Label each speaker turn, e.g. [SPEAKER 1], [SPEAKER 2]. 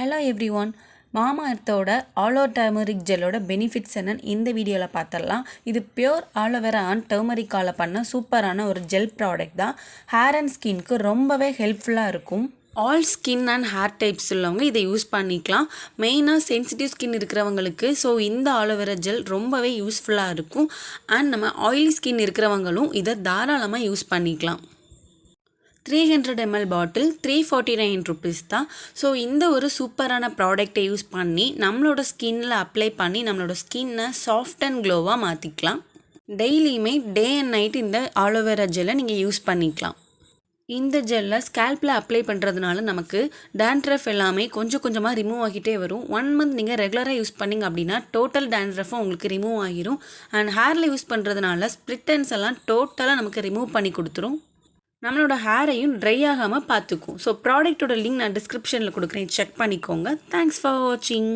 [SPEAKER 1] Hello every one, மாமா எர்த்தோட ஆலோ turmeric ஜெல்லோட benefits என்னன்னு இந்த வீடியோவில் பார்த்துடலாம். இது பியோர் ஆலோவேரா அண்ட் டர்மரிக்கால் பண்ண சூப்பரான ஒரு ஜெல் ப்ராடக்ட் தான். ஹேர் அண்ட் ஸ்கின்க்கு ரொம்பவே ஹெல்ப்ஃபுல்லாக இருக்கும். All skin and hair types உள்ளவங்க இதை யூஸ் பண்ணிக்கலாம். மெயினாக சென்சிட்டிவ் ஸ்கின் இருக்கிறவங்களுக்கு இந்த ஆலோவேரா ஜெல் ரொம்பவே யூஸ்ஃபுல்லாக இருக்கும். அண்ட் நம்ம ஆயிலி ஸ்கின் இருக்கிறவங்களும் இதை தாராளமாக யூஸ் பண்ணிக்கலாம். 300 ml பாட்டில் 349 ருபீஸ் தான். இந்த ஒரு சூப்பரான ப்ராடக்டை யூஸ் பண்ணி நம்மளோட ஸ்கின்னில் அப்ளை பண்ணி நம்மளோட ஸ்கின்னை சாஃப்ட் அண்ட் க்ளோவாக மாற்றிக்கலாம். டெய்லியுமே டே அண்ட் நைட் இந்த ஆலோவேரா ஜெல்லை நீங்கள் யூஸ் பண்ணிக்கலாம். இந்த ஜெல்லை ஸ்கேல்பில் அப்ளை பண்ணுறதுனால நமக்கு டேண்ட்ரஃப் எல்லாமே கொஞ்சம் கொஞ்சமாக ரிமூவ் ஆகிட்டே வரும். 1 மந்த் நீங்கள் ரெகுலராக யூஸ் பண்ணிங்க அப்படின்னா டோட்டல் டேண்ட்ரஃபும் உங்களுக்கு ரிமூவ் ஆகிரும். அண்ட் ஹேரில் யூஸ் பண்ணுறதுனால ஸ்ப்ளிட் எண்ட்ஸ் எல்லாம் டோட்டலாக நமக்கு ரிமூவ் பண்ணி கொடுத்துரும். நம்மளோட ஹேரையும் ட்ரை ஆகாமல் பார்த்துக்கும். ப்ராடக்ட்டோட லிங்க் நான் டிஸ்கிரிப்ஷனில் கொடுக்குறேன், செக் பண்ணிக்கோங்க. தேங்க்ஸ் ஃபார் வாட்சிங்.